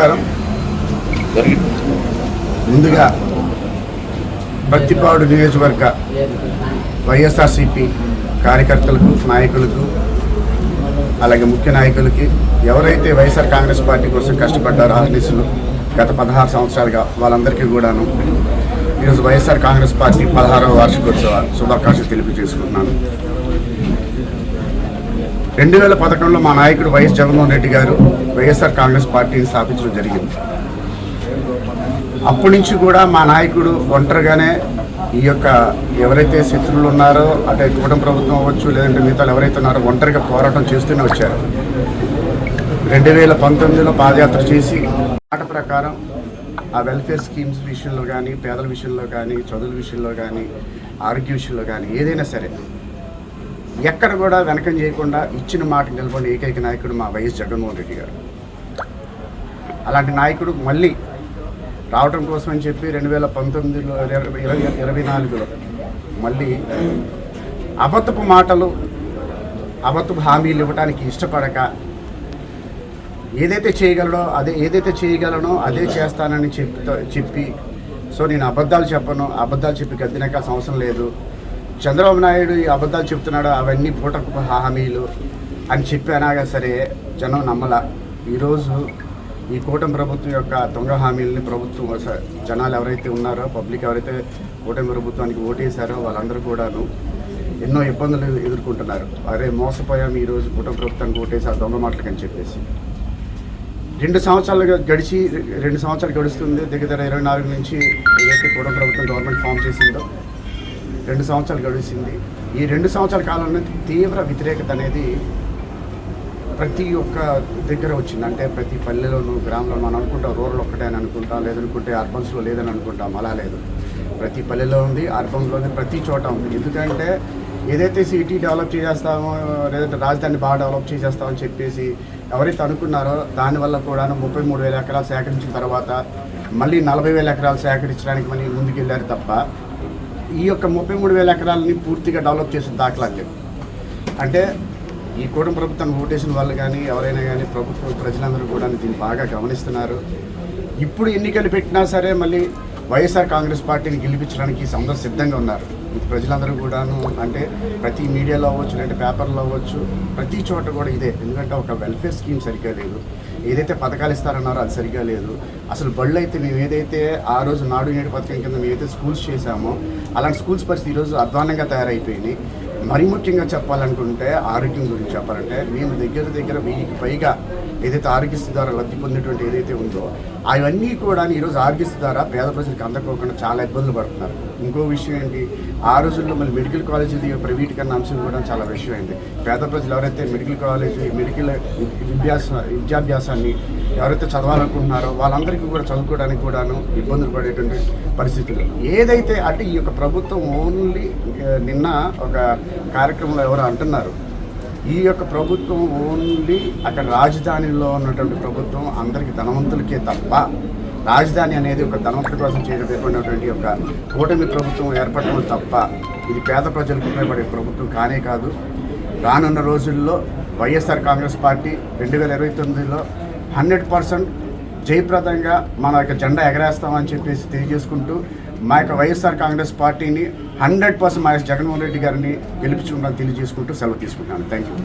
నమస్కారం. ముందుగా బత్తిపాడు నియోజకవర్గ వైఎస్ఆర్సీపీ కార్యకర్తలకు, నాయకులకు, అలాగే ముఖ్య నాయకులకి, ఎవరైతే వైఎస్ఆర్ కాంగ్రెస్ పార్టీ కోసం కష్టపడ్డారో ఆర్నిసులు గత 16 సంవత్సరాలుగా వాళ్ళందరికీ కూడాను ఈరోజు వైఎస్ఆర్ కాంగ్రెస్ పార్టీ 16వ వార్షికోత్సవ శుభాకాంక్షలు తెలియజేసుకుంటున్నాను. 2011లో మా నాయకుడు వైఎస్ జగన్మోహన్ రెడ్డి గారు వైఎస్ఆర్ కాంగ్రెస్ పార్టీని స్థాపించడం జరిగింది. అప్పటి నుంచి కూడా మా నాయకుడు ఒంటరిగానే ఈ యొక్క ఎవరైతే శత్రువులు ఉన్నారో, అంటే కూటమి ప్రభుత్వం అవ్వచ్చు, లేదంటే మిగతా ఎవరైతే ఉన్నారో ఒంటరిగా పోరాటం చేస్తూనే వచ్చారు. 2019లో పాదయాత్ర చేసి మాట ప్రకారం ఆ వెల్ఫేర్ స్కీమ్స్ విషయంలో కానీ, పేదల విషయంలో కానీ, చదువుల విషయంలో కానీ, ఆరోగ్య విషయంలో కానీ ఏదైనా సరే ఎక్కడ కూడా వెనకం చేయకుండా ఇచ్చిన మాట నిలబడిన ఏకైక నాయకుడు మా వైఎస్ జగన్మోహన్ రెడ్డి గారు. అలాంటి నాయకుడు మళ్ళీ రావడం కోసం అని చెప్పి 2019లో 24లో మళ్ళీ అబద్ధపు మాటలు, అబద్ధపు హామీలు ఇవ్వడానికి ఇష్టపడక ఏదైతే చేయగలనో అదే చేస్తానని చెప్పి సో నేను అబద్ధాలు చెప్పి గద్దెనెక్కాల్సిన అవసరం లేదు, చంద్రబాబు నాయుడు ఈ అబద్ధాలు చెప్తున్నాడు, అవన్నీ పూటకు హామీలు అని చెప్పి అనాగా సరే జనం నమ్మల. ఈరోజు ఈ కూటమి ప్రభుత్వం యొక్క దొంగ హామీలని ప్రభుత్వం జనాలు ఎవరైతే ఉన్నారో, పబ్లిక్ ఎవరైతే కూటమి ప్రభుత్వానికి ఓటేశారో వాళ్ళందరూ కూడాను ఎన్నో ఇబ్బందులు ఎదుర్కొంటున్నారు. అరే మోసపోయాం ఈరోజు కూటమి ప్రభుత్వానికి ఓటేసి ఆ దొంగ మాటలకి అని చెప్పేసి. 2 సంవత్సరాలు గడుస్తుంది. దగ్గర 24 నుంచి ఏదైతే కూటమి ప్రభుత్వం గవర్నమెంట్ ఫామ్ చేసిందో 2 సంవత్సరాలు గడిచింది. ఈ 2 సంవత్సరాల కాలంలో తీవ్ర వ్యతిరేకత అనేది ప్రతి ఒక్క దగ్గర వచ్చింది. అంటే ప్రతి పల్లెలోనూ, గ్రామంలో మనం అనుకుంటాం రూరల్ ఒక్కటే అని అనుకుంటాం, లేదనుకుంటే అర్బన్స్లో లేదని అనుకుంటాం. అలా లేదు, ప్రతి పల్లెలో ఉంది, అర్బన్లో ఉంది, ప్రతి చోట ఉంది. ఎందుకంటే ఏదైతే సిటీ డెవలప్ చేసేస్తామో, లేదంటే రాజధాని బాగా డెవలప్ చేసేస్తామని చెప్పేసి ఎవరైతే అనుకున్నారో దానివల్ల కూడా 33,000 ఎకరాలు సేకరించిన తర్వాత మళ్ళీ 40,000 ఎకరాలు సేకరించడానికి మళ్ళీ ముందుకెళ్ళారు తప్ప ఈ యొక్క 33,000 ఎకరాలని పూర్తిగా డెవలప్ చేసిన దాఖలాలు లేవు. అంటే ఈ కూటమి ప్రభుత్వాన్ని ఓటేసిన వాళ్ళు కానీ ఎవరైనా కానీ ప్రజలందరూ కూడా దీన్ని బాగా గమనిస్తున్నారు. ఇప్పుడు ఎన్నికలు పెట్టినా సరే మళ్ళీ వైఎస్ఆర్ కాంగ్రెస్ పార్టీని గెలిపించడానికి అందరూ సిద్ధంగా ఉన్నారు. ప్రజలందరూ కూడాను, అంటే ప్రతి మీడియాలో అవ్వచ్చు, లేదంటే పేపర్లో అవ్వచ్చు, ప్రతి చోట కూడా ఇదే. ఎందుకంటే ఒక వెల్ఫేర్ స్కీమ్ సరిగ్గా లేదు, ఏదైతే పథకాలు ఇస్తారన్నారో అది సరిగ్గా లేదు. అసలు బళ్ళు అయితే మేము ఏదైతే ఆ రోజు నాడు నేడు పథకం కింద మేమైతే స్కూల్స్ చేశామో అలాంటి స్కూల్స్ పరిస్థితి ఈరోజు అధ్వానంగా తయారైపోయినాయి. మరీ ముఖ్యంగా చెప్పాలనుకుంటే ఆరోగ్యం గురించి చెప్పాలంటే మేము దగ్గర 1000కి పైగా ఏదైతే ఆరోగ్యశ్రీ ద్వారా లబ్ధి పొందేటువంటి ఏదైతే ఉందో అవన్నీ కూడా ఈరోజు ఆరోగ్యశ్రీ ద్వారా పేద ప్రజలకు అందకోకుండా చాలా ఇబ్బందులు పడుతున్నారు. ఇంకో విషయం ఏంటి, ఆ రోజుల్లో మళ్ళీ మెడికల్ కాలేజీ ప్రైవేట్ కన్నా అంశం కూడా చాలా విషయం అయింది. పేద ప్రజలు ఎవరైతే మెడికల్ విద్యాభ్యాసాన్ని ఎవరైతే చదవాలనుకుంటున్నారో వాళ్ళందరికీ కూడా చదువుకోవడానికి కూడాను ఇబ్బందులు పడేటువంటి పరిస్థితులు ఏదైతే. అంటే ఈ యొక్క ప్రభుత్వం ఓన్లీ నిన్న ఒక కార్యక్రమంలో ఎవరు అంటున్నారు, ఈ యొక్క ప్రభుత్వం ఓన్లీ అక్కడ రాజధానిలో ఉన్నటువంటి ప్రభుత్వం అందరికీ ధనవంతులకే తప్ప రాజధాని అనేది ఒక ధనవంతుల కోసం చేయబడినటువంటి ఒక కూటమి ప్రభుత్వం ఏర్పడటం తప్ప ఇది పేద ప్రజలకు ఉపయోగపడే ప్రభుత్వం కానే కాదు. రానున్న రోజుల్లో వైఎస్ఆర్ కాంగ్రెస్ పార్టీ 2029లో 100% జయప్రదంగా మన యొక్క జెండా ఎగరేస్తామని చెప్పేసి తెలియజేసుకుంటూ మా యొక్క వైఎస్ఆర్ కాంగ్రెస్ పార్టీని 100% మా జగన్మోహన్ రెడ్డి గారిని గెలిపించుకుంటామని తెలియజేసుకుంటూ సెలవు తీసుకుంటాను. Thank you.